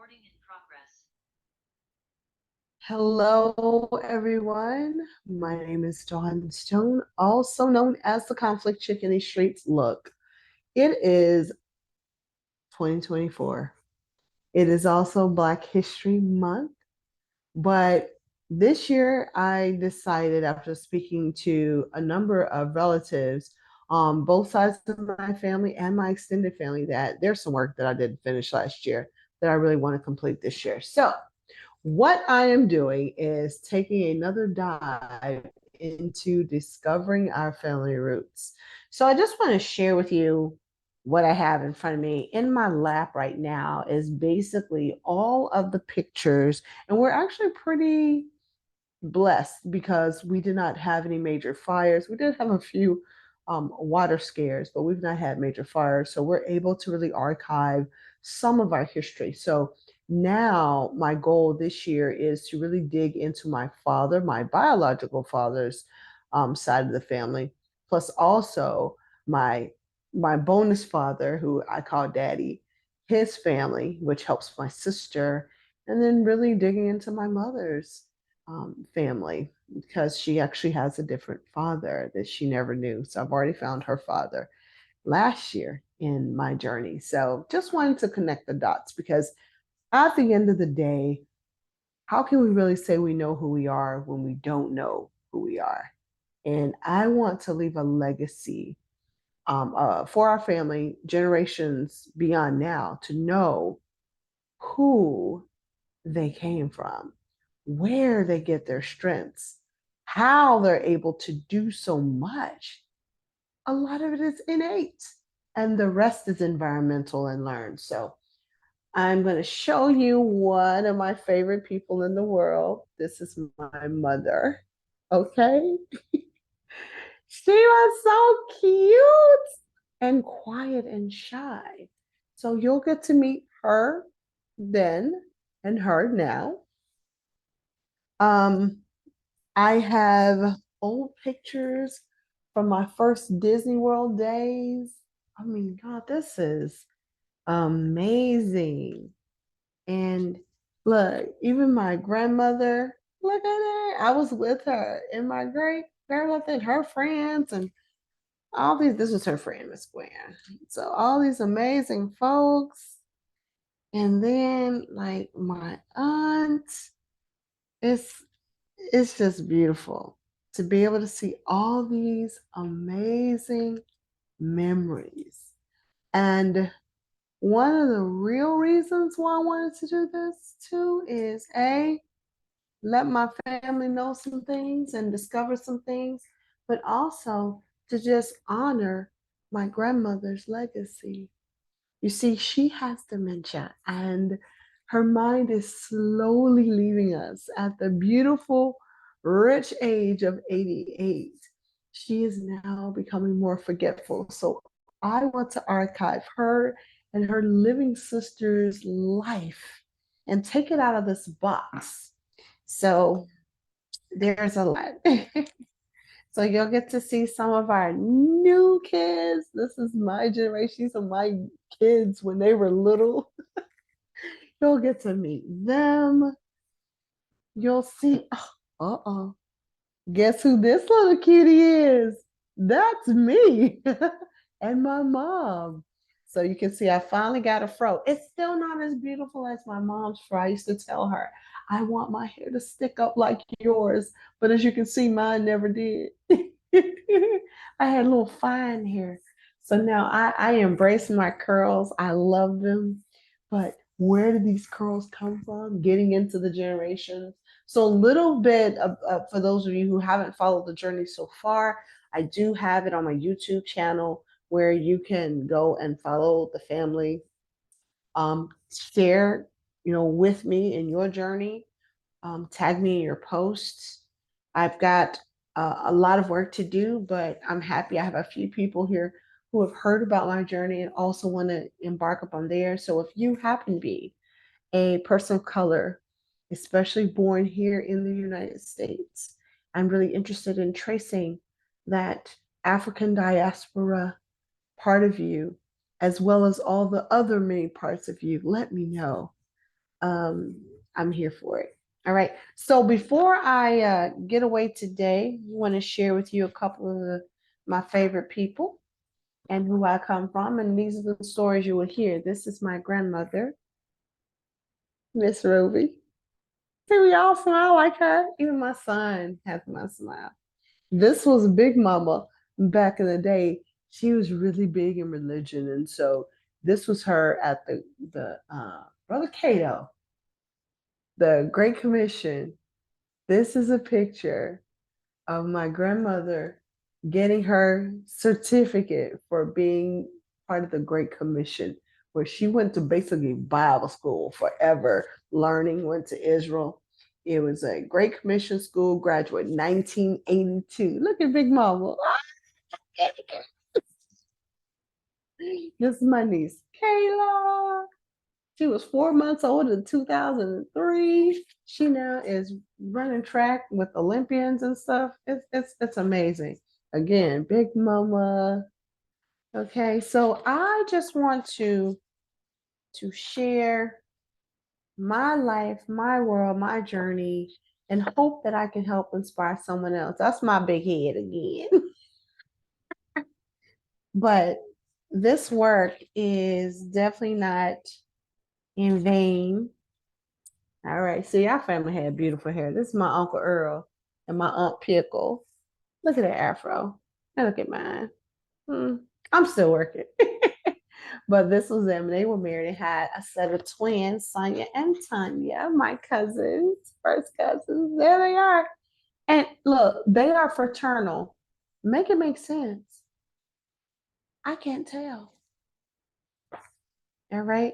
Recording in progress. Hello, everyone. My name is Dawn Stone, also known as the Conflict Chick in these streets. Look, it is 2024. It is also Black History Month, but this year I decided, after speaking to a number of relatives on both sides of my family and my extended family, that there's some work that I didn't finish last year that I really want to complete this year. So, what I am doing is taking another dive into discovering our family roots. So I just want to share with you what I have in front of me. In my lap right now is basically all of the pictures, and we're actually pretty blessed because we did not have any major fires. We did have a few water scares, but we've not had major fires. So we're able to really archive some of our history. So now my goal this year is to really dig into my father, my biological father's side of the family, plus also my my bonus father, who I call daddy, his family, which helps my sister, and then really digging into my mother's family because she actually has a different father that she never knew. So I've already found her father last year in my journey. So just wanted to connect the dots because at the end of the day, how can we really say we know who we are when we don't know who we are? And I want to leave a legacy for our family, generations beyond now, to know who they came from, where they get their strengths, how they're able to do so much. A lot of it is innate, and the rest is environmental and learned. So, I'm going to show you one of my favorite people in the world. This is my mother. Okay. She was so cute and quiet and shy. So, you'll get to meet her then and her now. Um, I have old pictures from my first Disney World days. I mean, God, this is amazing. And look, even my grandmother, look at her. I was with her and my great grandmother and her friends and all these. This was her friend, Miss Gwen. So all these amazing folks. And then like my aunt, it's it's just beautiful to be able to see all these amazing memories. And one of the real reasons why I wanted to do this too is A, let my family know some things and discover some things, but also to just honor my grandmother's legacy. You see, she has dementia and her mind is slowly leaving us at the beautiful, rich age of 88. She is now becoming more forgetful. So I want to archive her and her living sister's life and take it out of this box. So there's a lot. So you'll get to see some of our new kids. This is my generation. These are my kids when they were little. You'll get to meet them. You'll see, oh, uh-oh. Guess who this little kitty is? That's me and my mom. So you can see I finally got a fro. It's still not as beautiful as my mom's fro. I used to tell her, I want my hair to stick up like yours. But as you can see, mine never did. I had a little fine hair. So now I embrace my curls. I love them. But where did these curls come from? Getting into the generations. So a little bit for those of you who haven't followed the journey so far, I do have it on my YouTube channel where you can go and follow the family, share, with me in your journey, tag me in your posts. I've got a lot of work to do, but I'm happy I have a few people here who have heard about my journey and also want to embark upon theirs. So if you happen to be a person of color, especially born here in the United States, I'm really interested in tracing that African diaspora part of you, as well as all the other many parts of you. Let me know. um, I'm here for it. All right. So before I get away today, I want to share with you a couple of my favorite people and who I come from. And these are the stories you will hear. This is my grandmother, Miss Ruby. See, we all smile like her. Even my son has my smile. This was Big Mama back in the day. She was really big in religion. And so this was her at the Brother Cato, the Great Commission. This is a picture of my grandmother getting her certificate for being part of the Great Commission, where she went to basically Bible school forever, learning, went to Israel. It was a Great Commission school graduate, 1982. Look at Big Mama. This is my niece, Kayla. She was 4 months old in 2003. She now is running track with Olympians and stuff. It's amazing. Again, Big Mama. Okay, so I just want to share my life, my world, my journey, and hope that I can help inspire someone else. That's my big head again. But this work is definitely not in vain. All right. See, our family had beautiful hair. This is my Uncle Earl and my Aunt Pickle. Look at that afro. And look at mine. Hmm. I'm still working. But this was them. They were married and had a set of twins, Sonia and Tanya, my cousins, first cousins. There they are. And look, they are fraternal. Make it make sense. I can't tell. All right.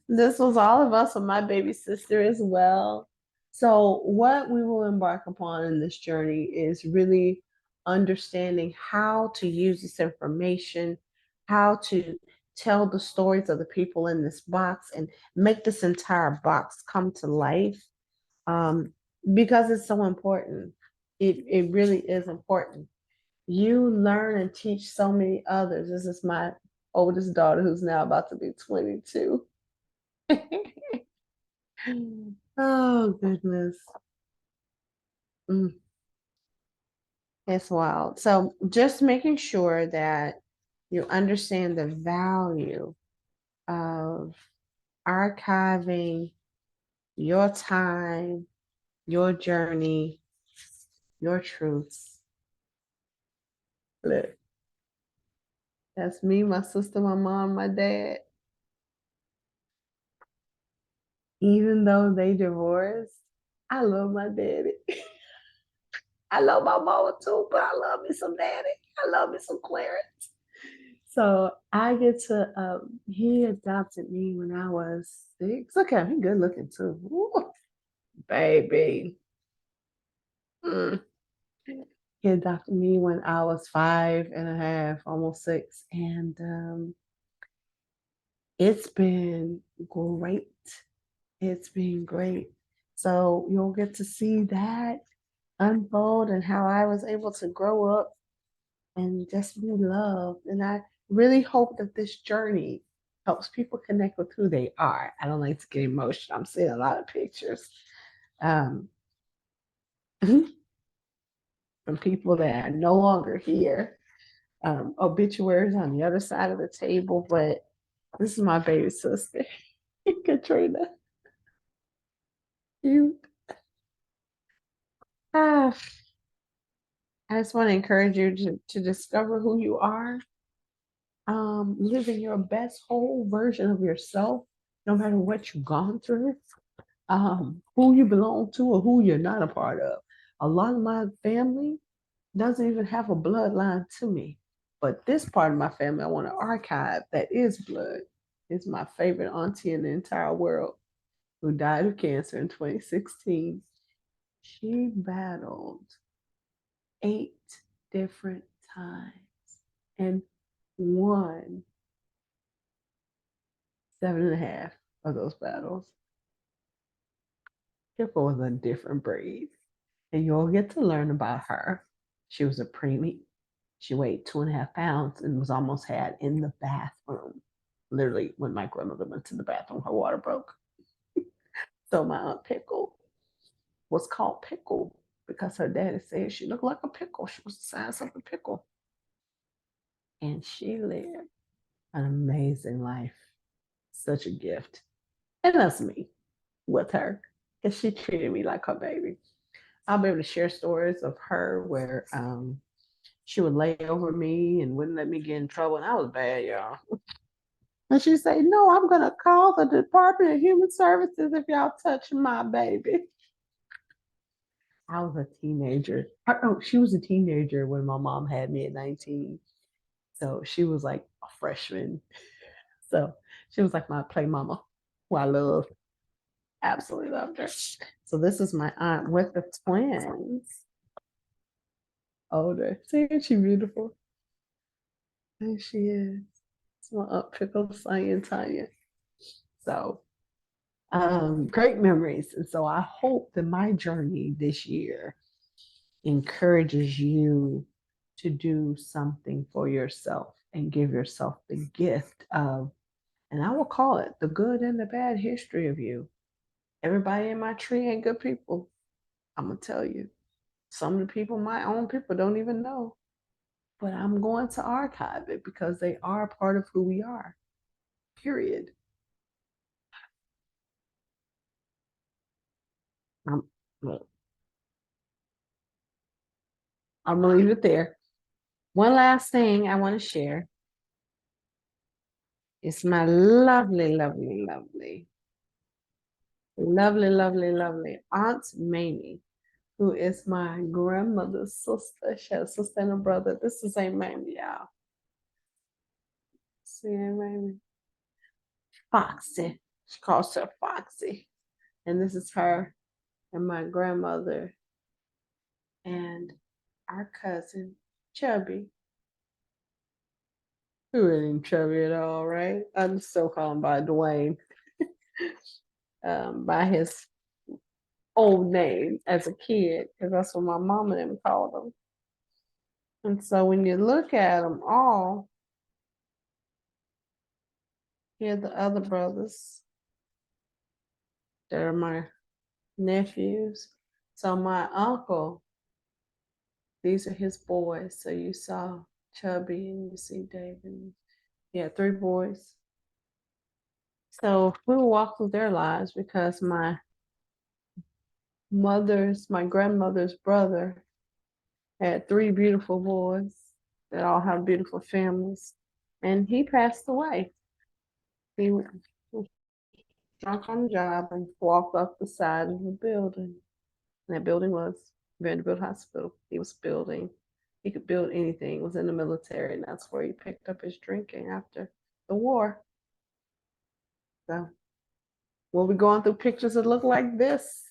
This was all of us with my baby sister as well. So, what we will embark upon in this journey is really understanding how to use this information, how to tell the stories of the people in this box and make this entire box come to life, um, because it's so important. It really is important. You learn and teach so many others. This is my oldest daughter who's now about to be 22. Oh, goodness. Mm, it's wild. So, just making sure that you understand the value of archiving your time, your journey, your truths. Look, that's me, my sister, my mom, my dad. Even though they divorced, I love my daddy. I love my mama too, but I love me some daddy. I love me some Clarence. So I get to, he adopted me when I was 6. Look at him, he good looking too. Ooh, baby. Mm. He adopted me when I was 5.5, almost 6. And it's been great. It's been great. So you'll get to see that unfold and how I was able to grow up and just be loved. And I really hope that this journey helps people connect with who they are. I don't like to get emotional. I'm seeing a lot of pictures um, from people that are no longer here, obituaries on the other side of the table. But this is my baby sister, Katrina. You, ah, I just want to encourage you to discover who you are, living your best whole version of yourself, no matter what you've gone through, who you belong to or who you're not a part of. A lot of my family doesn't even have a bloodline to me. But this part of my family I want to archive that is blood. Is my favorite auntie in the entire world who died of cancer in 2016. She battled 8 different times and won 7.5 of those battles. Kipper was a different breed. And you'll get to learn about her. She was a preemie. She weighed 2.5 pounds and was almost had in the bathroom. Literally, when my grandmother went to the bathroom, her water broke. So my aunt Pickle was called Pickle because her daddy said she looked like a pickle. She was the size of a pickle. And she lived an amazing life. Such a gift. And that's me with her because she treated me like her baby. I'll be able to share stories of her where she would lay over me and wouldn't let me get in trouble. And I was bad, y'all. And she'd say, "No, I'm going to call the Department of Human Services if y'all touch my baby." I was a teenager. Oh, she was a teenager when my mom had me at 19. So she was like a freshman. So she was like my play mama, who I love. Absolutely loved her. So this is my aunt with the twins. Older. See, isn't she beautiful? And she is. It's my aunt Pickle, Sonia, and Tanya. So great memories. And so I hope that my journey this year encourages you to do something for yourself and give yourself the gift of, and I will call it the good and the bad history of you. Everybody in my tree ain't good people. I'm going to tell you. Some of the people, my own people, don't even know. But I'm going to archive it because they are part of who we are, period. I'm, look, I'm going to leave it there. One last thing I want to share is my lovely, lovely, lovely, lovely, lovely, lovely Aunt Mamie, who is my grandmother's sister. She has a sister and a brother. This is Aunt Mamie, y'all. See Aunt Mamie? Foxy. She calls her Foxy. And this is her and my grandmother and our cousin, Chubby. Who isn't chubby at all, right? I'm still calling by Dwayne, by his old name as a kid, because that's what my mom and them called him. And so when you look at them all, here are the other brothers that are my nephews. So my uncle, these are his boys. So you saw Chubby and you see David. He had 3 boys. So we will walk through their lives because my grandmother's brother had 3 beautiful boys that all have beautiful families. And he passed away. He was drunk on the job and walked up the side of the building. And that building was Vanderbilt Hospital. He was building. He could build anything. He was in the military, and that's where he picked up his drinking after the war. So we'll be going through pictures that look like this.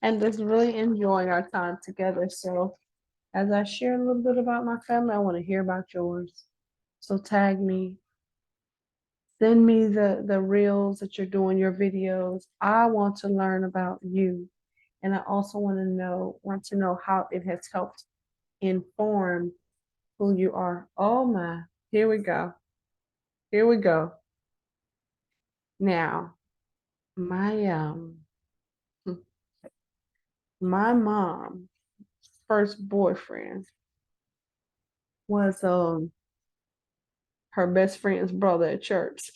And just really enjoying our time together. So as I share a little bit about my family, I want to hear about yours. So tag me, send me the reels that you're doing, your videos. I want to learn about you. And I also want to know how it has helped inform who you are. Oh my, here we go. Here we go. Now, my my mom first boyfriend was her best friend's brother at church.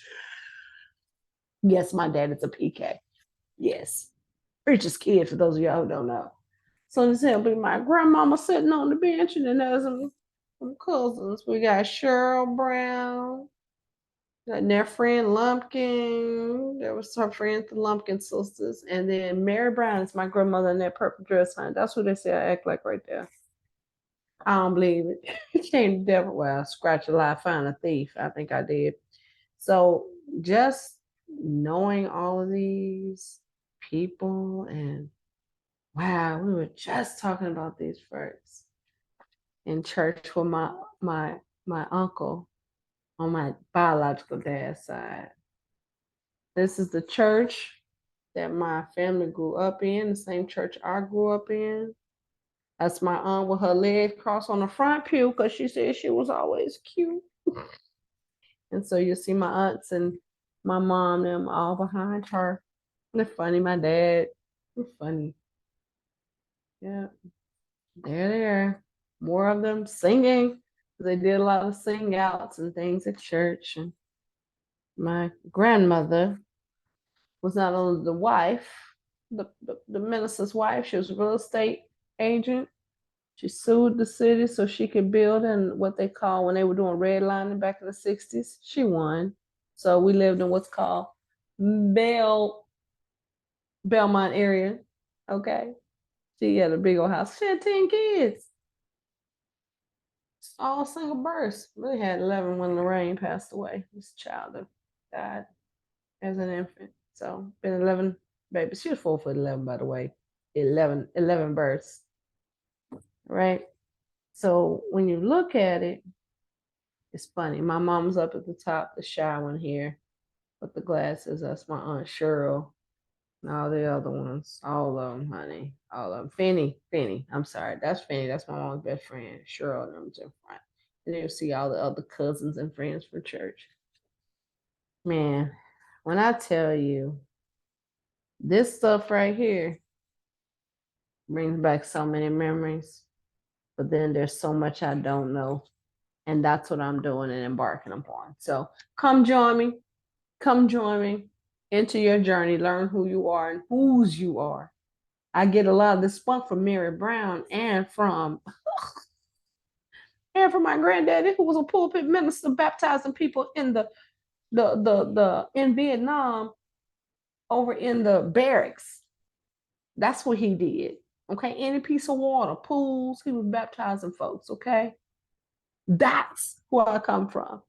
Yes, my dad is a PK. Yes. Preacher's kid, for those of y'all who don't know. So this will be my grandmama sitting on the bench, and then there's some cousins. We got Cheryl Brown, got their friend Lumpkin. There was her friend, the Lumpkin sisters. And then Mary Brown is my grandmother in that purple dress, honey. That's who they say I act like right there. I don't believe it. She ain't the devil. Well, scratch a lie, find a thief. I think I did. So just knowing all of these people, and wow, we were just talking about these first in church with my uncle on my biological dad's side. This is the church that my family grew up in, the same church I grew up in. That's my aunt with her legs crossed on the front pew because she said she was always cute. And so you'll see my aunts and my mom, them all behind her. They're funny. My dad, they're funny. Yeah, they're there. More of them singing. They did a lot of sing outs and things at church. And my grandmother was not only the wife, the minister's wife, she was a real estate agent. She sued the city so she could build in what they call when they were doing redlining back in the 60s. She won. So we lived in what's called Bell Belmont area. Okay. She had a big old house. She had 10 kids. All single births. Really had 11 when Lorraine passed away. This child that died as an infant. So been 11 babies. She was 4 foot 11, by the way. 11 births. Right. So when you look at it, it's funny. My mom's up at the top, the shy one here, with the glasses. That's my Aunt Cheryl. And all the other ones, all of them, honey, all of them. Finny. I'm sorry, that's Finny. That's my mom's best friend. Cheryl and them's in front. And you'll see all the other cousins and friends for church. Man, when I tell you this stuff right here brings back so many memories, but then there's so much I don't know. And that's what I'm doing and embarking upon. So come join me. Come join me into your journey. Learn who you are and whose you are. I get a lot of this spunk from Mary Brown and from my granddaddy, who was a pulpit minister baptizing people in the in Vietnam over in the barracks. That's what he did. Okay, any piece of water, pools, he was baptizing folks. Okay, that's where I come from.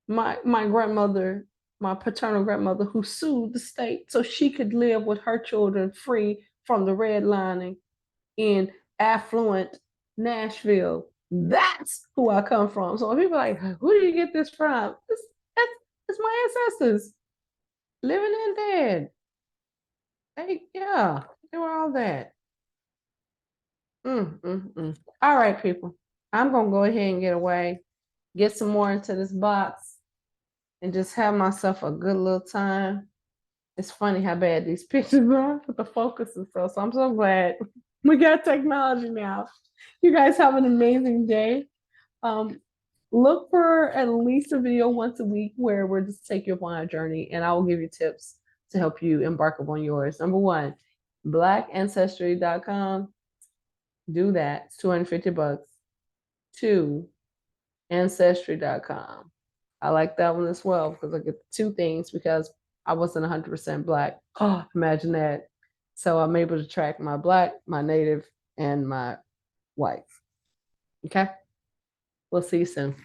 My grandmother, my paternal grandmother, who sued the state so she could live with her children free from the redlining in affluent Nashville. That's who I come from. So when people are like, who do you get this from? It's my ancestors, living and dead. Yeah, they were all that. All right, people. I'm gonna go ahead and get away, get some more into this box, and just have myself a good little time. It's funny how bad these pictures are with the focus and stuff. So I'm so glad we got technology now. You guys have an amazing day. Um, look for at least a video once a week where we're just take you upon a journey, and I will give you tips to help you embark upon yours. Number one, blackancestry.com. Do that. It's $250. Two, ancestry.com. I like that one as well because I get two things because I wasn't 100% black. Oh, imagine that. So I'm able to track my black, my native, and my white. Okay. We'll see you soon.